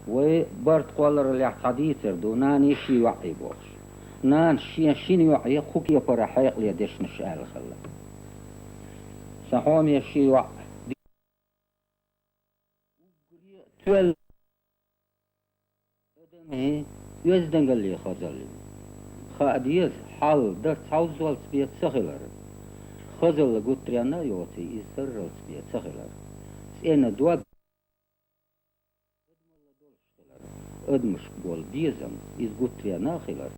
وبرت قولر اللي حديثر دو ناني شي وعي بوش نان شين يوعي خوكي برا حيق لي ديش نشال خلا سحوم يشي وعي تول ادمي يزدنقل لي خزل خاديز حال درت عوزول سبيت سخلر خزل قطريانا يوتي يسر سبيت سخلر سينا دواب ادمش بول ديزم إز قطريانا خلر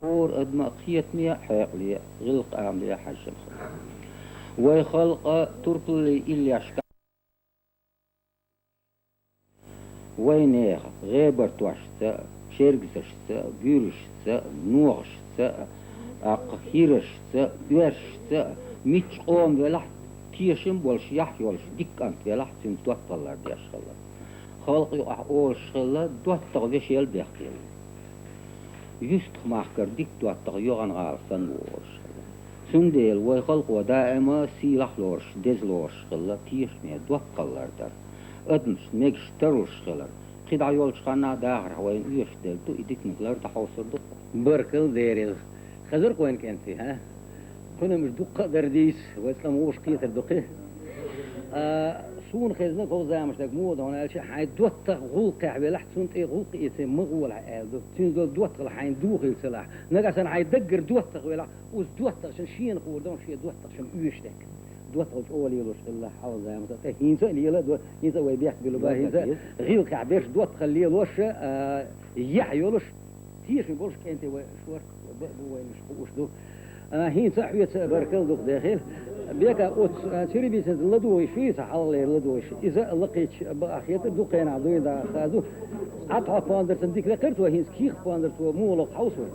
هور ادم خيت ميا حيق لي غلق عام لي حشم ويخلق تربل لي إلي أشكال وينيخ غيبر توشتا شيرجزشتا بيرشتا نوغشتا أقهيرشتا يرشتا ميتش قوم ولح تيشم بولش يحيولش ديكانت ولح سن دوطلر ديش خلا خلق يوح أول شخلا دوطق ويش يلبيخيل يستخ محكر ديك دوطق يوغن غالسان وورش سنديل ويخلق ودائما سيلح لورش ديز لورش خلا تيش ميا دوطلر در أدمش نيجش تروش خلر قيد عيولش خانا داغر وين يش دلتو إديك نقلر تحوصر دق بركل ديريل خزر وين كنتي ها كنا مش دقة درديس واسلام وش قيتر دقه سون خزنا كو زامش دك مو دون الشي حي دوت غلق عبي لحت سنت اي غلق يتم مغول عيال دو تين دول دوت الحين دوغ السلاح نقا سن حي دقر دوت ولا وس دوت عشان شين خور دون شي دوت عشان يوش دك دوت أول يلوش الله حافظ يا متى هينزا اللي يلا دوت هينزا ويبيح بلوبا هينزا غير كعبيش دوت خليه لوش يحيولش تيش بقولش كأنت وشورك وين مش وش دو هينزا حويت بركل دوك داخل بيك أوت سيري بيسنت لدوي شيء سحال لي لدوي إذا لقيت بأخيات دوكين عدوين دا خازو عطها فاندر تنديك لقرت وهينز كيخ فاندر تو مو لق حوسه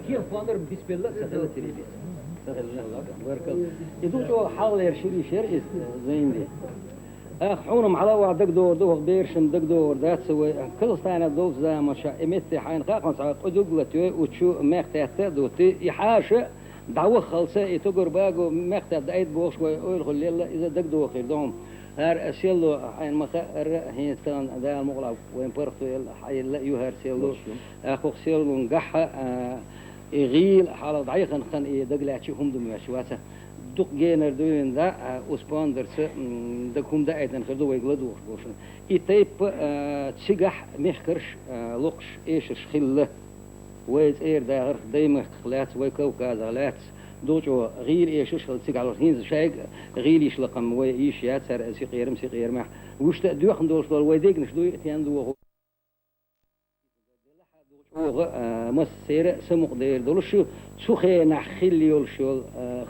كيف فاندر بسم الله سهل تريبي سهل الله بركة يدوشوا حال يرشري شر زين دي حونم على وعد دكتور دوغ بيرشن دكتور ذات سوي كل سنة دوغ زي ما شاء إمتى حين خاقن ساعات أدوغلتي وتشو مختات دوتي يحاش دعوة خلصة يتجر باجو مختات دايت بوش ويقول خليلا إذا دكتور خيردهم هر أسيلو حين ما خير هي تان ده المغلب وين برتو حي لا يهر سيلو أخو سيلو نجح يغيل على ضعيفا خن دقلاتي هم دم يشواسه دق جينر دوين ذا أسباندرس دكهم دا أيضا خدوا ويقلدوا وشون يتيب تسجح مخكرش لقش إيش شخلة ويز إير دا غير دايما خلات ويكو كذا لات دوجو غير إيش شخل تسجع الحين شيء غير إيش لقم ويش ياتسر سيقير مح وش تدوي خندوش دول ويديك نشدوي تيان دو مسير سمق دير دول شو خي نحخل يول شو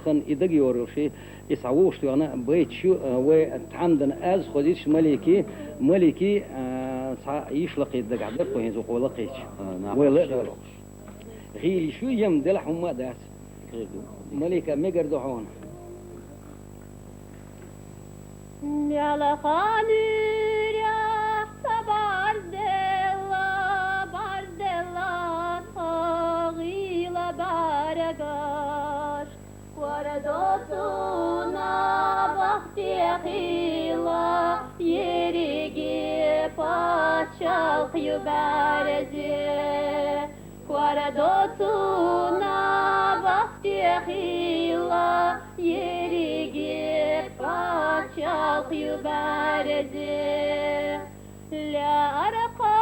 خن إدق يورل شيء يسعوش تو أنا بيت شو وتعمدنا أز خديش ملكي يشلق يدق عبر كوين زوق ولا قيش ولا غيلي شو يم دلهم ما داس ملكة مجر دعون يلا خانير يا باردلا طاغيلا بارقاش وردوتنا بختي خيلا يريقي باتشالق يبارزي وردوتنا بختي خيلا يريقي باتشالق يبارزي لا أرقى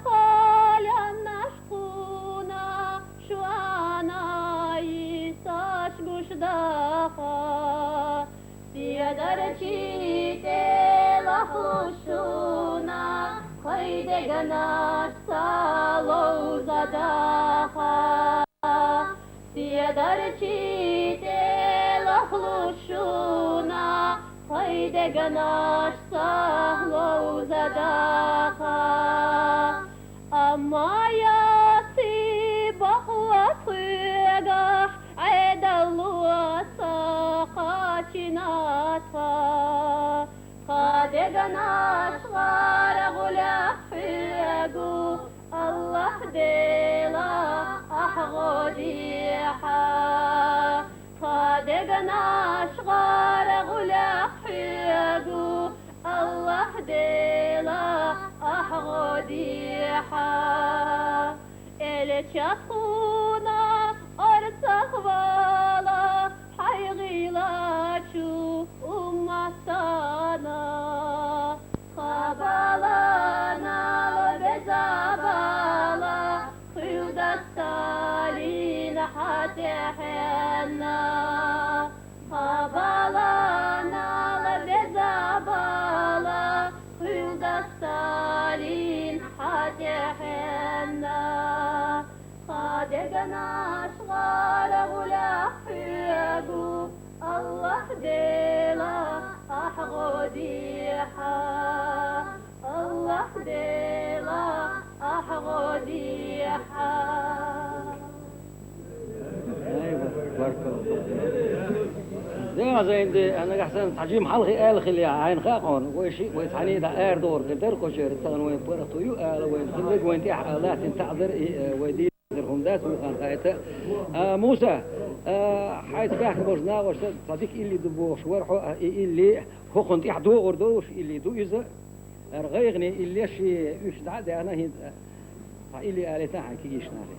قال نشقونا شو أنا يساش قش داخا سيادرشي تلخشونا خيد جناش سالو زداخا سيادرشي تلخشونا خيد جناش سالو زداخا أما ياسي بخلصيقح عيد الوساقاتناتها خادقناش غار غلاق فيقو الله ديلا أحغوديحا خادقناش غار غلاق فيقو الله ديلا أحغوديحا إلي تشافونا أرسخ بالا حيغيلاتشو أمتانا خبالنا لبزابالا خيود السالين حتحنا خبالنا لبزابالا خيود السالين حتحنا خادقنا أشغال غلاق فيقو الله ديلا أحغوديحا الله ديلا أحغوديحا أيوة زي أنا أحسن تعجيم حلقي آل خلي عين خاقون ويشي ويتحني دا دور قدر كوشير تغن وين برتو يو آل وين خلق وين تيح آلات تعذر ويدي هم داس وخان خايته موسى حيث كاح بوجنا وش صديق اللي دبوش ورحو اللي هو كنت يحدو أردوش اللي دو إذا رغيغني اللي شيء يش دعاء ده أنا هيد اللي آلتها حكيش ناري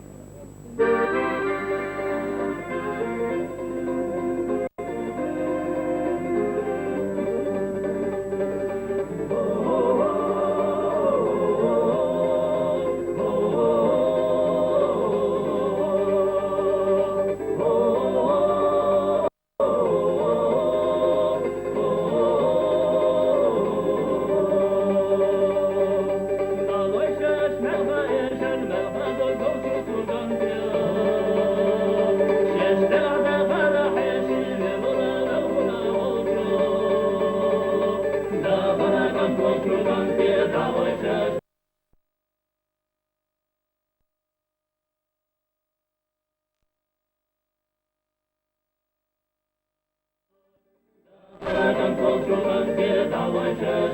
Control,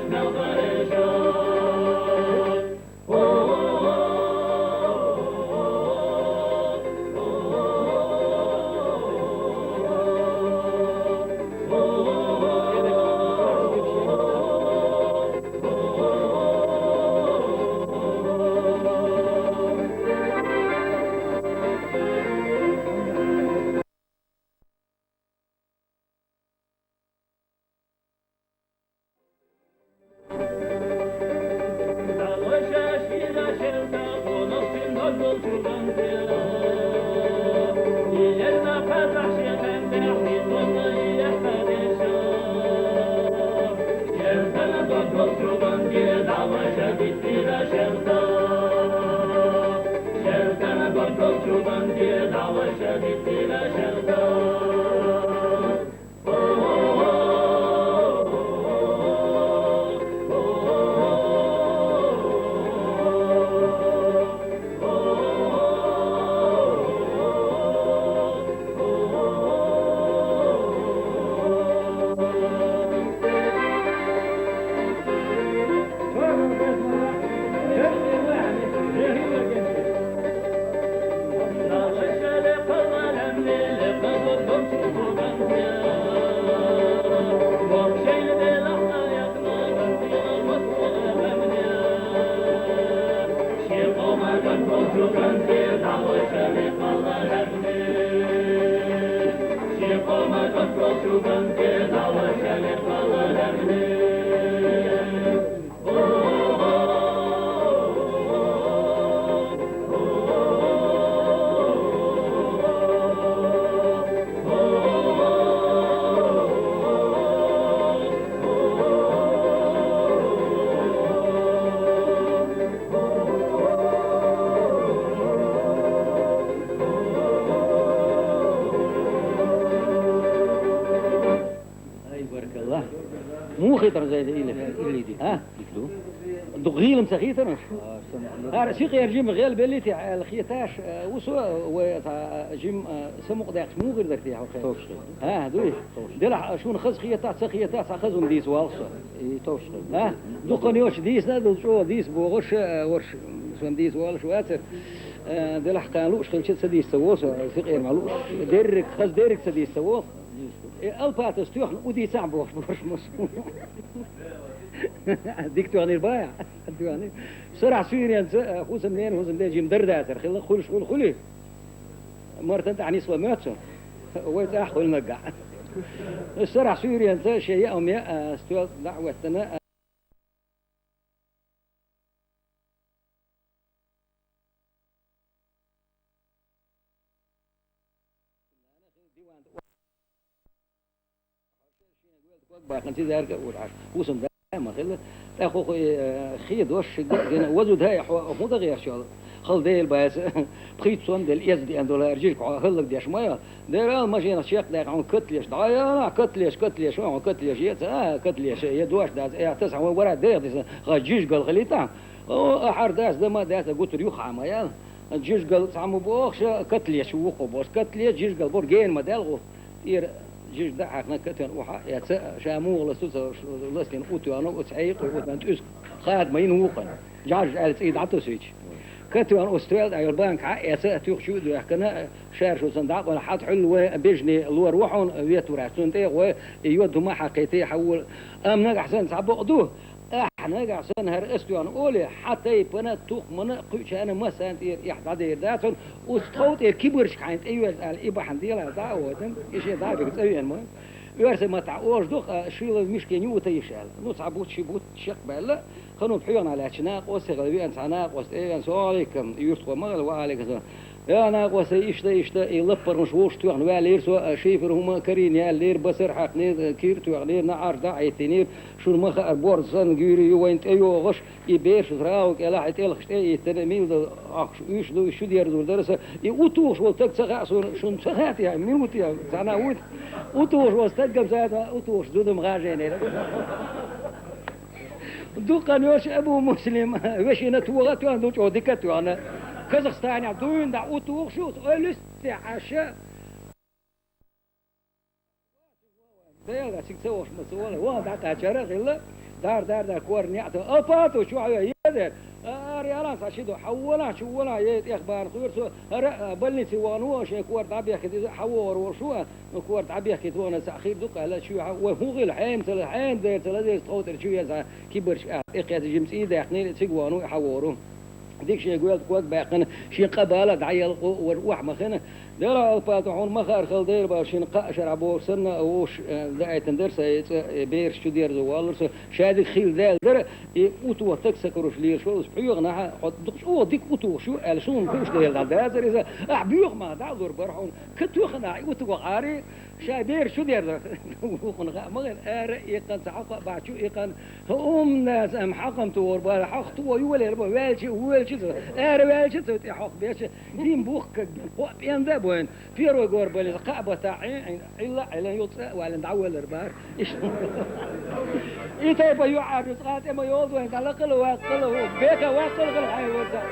مو خيطر زي اللي دي ها دغيل مسخيتر هذا شيء غير جيم غير بليتي الخيتاش وسو وجيم سمق داك مو غير ذاك تاعو ها دوي دلع شو نخز خيتات خزهم ديس والص توش ها دوقنيوش ديس لا شو ديس بوغش ورش سوم ديس والش واتر دلع قالوش خلشت سديس سووس في غير معلوش ديرك خز ديرك سديس سووس البات استوخن ودي صعبه مش ديك تواني البايع تواني سرع سوريا خوز منين جيم درداتر خل خلي مرت انت عني سلاماتو ويت اخو المقع سرع سوريا شيء او ميا استوى دعوتنا باقي انت دارك والعش وسم ما خلت اخو خيد وش وزد هاي مو غير شغل خل ديل باس بخيت صون ديل يز دي اندولا رجيك هلك دي شويه دير ماشي شيخ داك عن كتليش دايا كتليش شو كتليش كتليش يدواش داز 9 ورا دير غجيج قال خليتا احر داس دما داس قلت ريوخ عمايا جيج قال تعمو بوخش كتليش وقو بوش كتليش جيج قال بورجين ما دالغو ير جيش دعك نكتن وحا شامو لسوس لسين اوتو انا وتعيق وانت اس خاد ما ينوقن جارج على سيد عطو سيج كتو انا استرال اي البنك يا توخ شو دو يحكنا شار شو صندوق ولا حاط حلوه بيجني لو روحون ويتو راسون تي ويودوا ما حقيتي حول ام نجح سن صعبوا احنا نجح سن هر استو انا اولي حتى يبنا توخ من قيش انا ما سنت يحضر داتون وستوت كبرش كانت ايوه الابا حنديلا داودن ايش دابك تسوي ما يرسم ما تعوش دوخ شيل المشكين وتيشال نو صعبوت شيبوت شق بلا خنو بحيون على شناق وسغلبي ان سناق واستيان سوالكم يرتقوا مغل وعليك يا انا قوسي اشتا يلبر مش وش توغن والير سو شيفر هما كرين يا لير بصر حق نير كير توغنير نعر داعيتينير شو مخ اربور زن غيري وين ايو غش يبير شراوك يلا حتى خشتي تنميل اخ ايش دو شو دير دور درس يوتوش ولتك سغاسون شو سغات يا ميوت يا انا وت وتوش واستقم زاد وتوش دود مغاجين دو قنوش ابو مسلم واش نتوغت وندو توديكت وانا كازاخستان عدوين دا اوتوغ شوت لسه عشاء داير سيكسوش مسوله واه دا كاشره غلا دار كورنيات اباتو شو يدر ريالانس اشيدو حولا شو ولا يت اخبار صور سو بلني سوانو شي كور تعبيه كده حور وشو كور تعبيه كده وانا اخير دق على شو وهو غير حين تلحين داير تلازي صوت شو يا كبر اقياس جمسي دا احنا سيغوانو يحورو ديك شي يقول كوك باقنا شي قباله دعيل وروح مخنا دير الباتحون مخار خل دير باشين قاشر عبور سنة وش دعيت ندير سيت بير شو دير زوالرس شادي خيل ذا در أوتو تكسكروش لير شو بيوغ نها دقش أو ديك أوتو شو على شو نكوش دير ذا زر إذا بيوغ ما دعور برحون كتوخنا أوتو عاري شادير شو دير وخنا مغن إيقان سحق بعد شو إيقان هم ناس أم حقم تور بار حق تو يولي ربع والش والش تحق بيش دين بوخ بين ذا وين في روجور بلي قابة تاعين إلا على يوصل وعلى ندعول الربار إيش إيه يعاد يسقط إما يوض وين قال قل وقل بيته وقل قل هاي ورده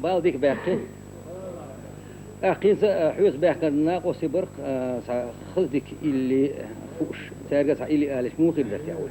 Baldijk Bertje. أخيز حوز بحكنا قصي برق خلدك اللي فوش تارجع اللي قالش مو خير ذاتي أول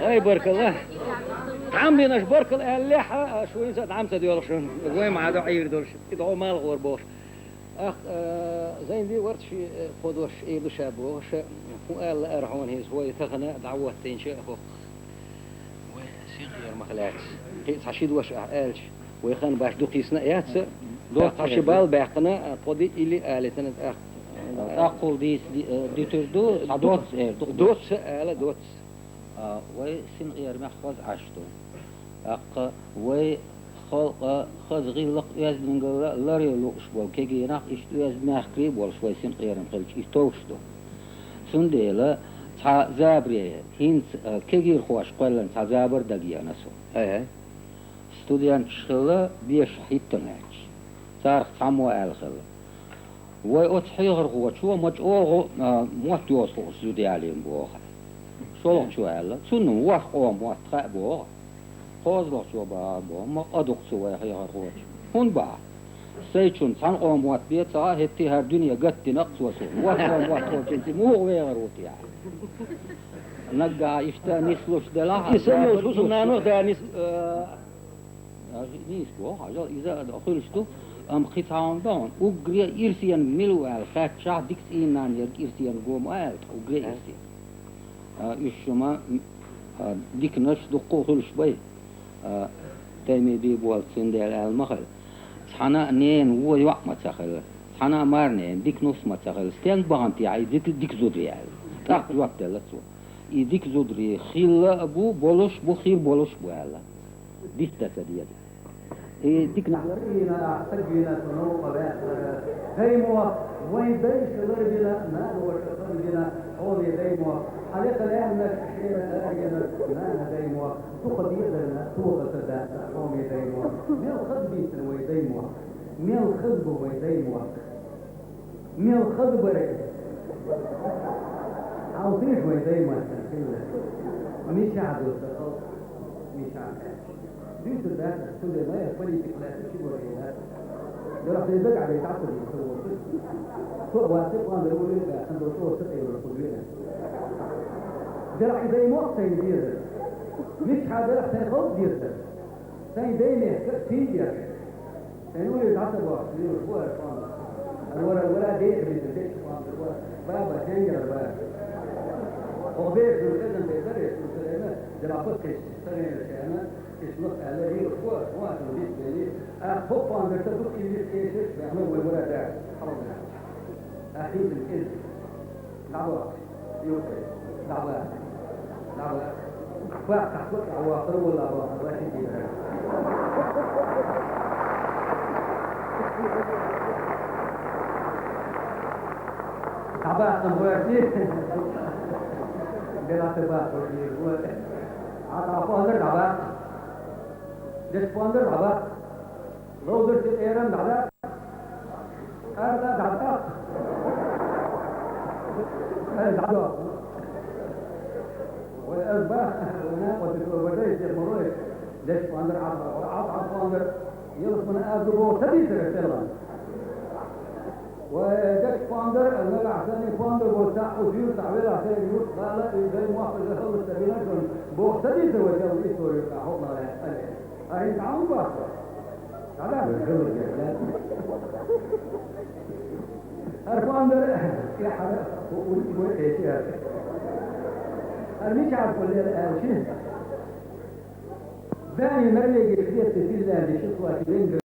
أي بارك الله عم بيناش بارك الله اللحى شو ينسى عم تدير شون وين ما عاد عير دولش يدعو مال غربوش أخ زين دي ورد شي خدوش إيه بشابوش وقال أرحون هيز هو يتغنى دعوة تنشأ هو وسيغير مخلاتس قيس حشيد وش أعالش ويخان باش دو قيسنا ياتس دو حشبال باقنا قدي إلي آلتنا أخ أقول ديتر دوتس آلة دوتس وسن غير محفظ عشتو أق خلق خزغي لق يزن قال لا ريلوش بول كي ناق إشتو يزن مخري بول شوي سن غير مخلش إشتوشتو سنديلا تا زابري هين كي خوش قلن تا زابر دقيا نسو أي ستوديان شخلا بيش حيتناش صار خمو الخلا وأتحيغر هو شو مجأوه موت يوصل سودي عليهم بوخا شلون شو هلا سنو واش قوم موت خابوه قاضي شو بابو ما أدق شو يحيغر هو هون با سيشون سان قوم موت بيت هتي هر دنيا قد نقص وسو واش قوم موت هو كنت مو غير روتي نجا إشتا نسلوش دلها يسمو شو سنانو ده نيسكو حاجة إذا أخلصتو قطعان دان وقري إرسيان ملو الخات شاه ديكس إينان يرك إرسيان قوم وقري إرسيان إشما ديك نش دقو خلش بي تيمي بي بوال سندال المخل حنا نين هو يوق ما تخل حنا مارنين ديك نص ما تخل ستين بانتي عاي ديك زودري عاي تاخد وقت لا تسوى يديك زودري خيل أبو بولش بو خير بولش بو هلا ديك تسديد ديك نحلقينا أحتجينا تنوق دايموا وين دايش ضربنا ما هو ضربنا حولي دايموا حلقة الآن نشير الآن ما دايموا تقضي لنا توقف ذات حولي دايموا ميل خذبي سنوي دايموا ميل خذب ويدايموا ميل خذب رأي عاوزيش ويدايموا مش عدو مش عدو ديت الناس كل ما يقبل يتكلم شو ولا ده راح يبقى على يتعصب سوق واسق وان بيقول لك عنده صوت تقيل الكليه ده راح زي موقت يدير مش حاجه راح تاخد دير ثاني دايما كتير يقول يتعصب يقول ولا ديت بالذات بابا تنجر بابا هو بيت الخدم بيدرس الكلمات ده لا فكر تاني الكلمات اسمه على هي الخوات وقت البيت لي اخوف عن التدق اللي ايش بيعملوا ولا داعي اخير الكذب دعوه يوكل دعوه فتح عواطر ولا عواطر تعبان مبارك بلا تبع هو عطا فاندر تعبان دش فاندر تعبان لو درت ايران تعبان هذا تعبان هذا تعبان والأسباب وديت المروج دش فاندر عطا فاندر يلص من أبو تبيت السلام ودك فاندر أنا عشان فاندر بوسع وجيل تعبير عشان يقول لا زي ما أخذ هذا السبيل بوسدي سوى جو يسوي كحوم على أي تعاون باسا هذا بالخبر جدا فاندر يا حرام وإيش يا مش عارف ولا شيء ثاني مرة يجي كثير تسيل لها لشخص واحد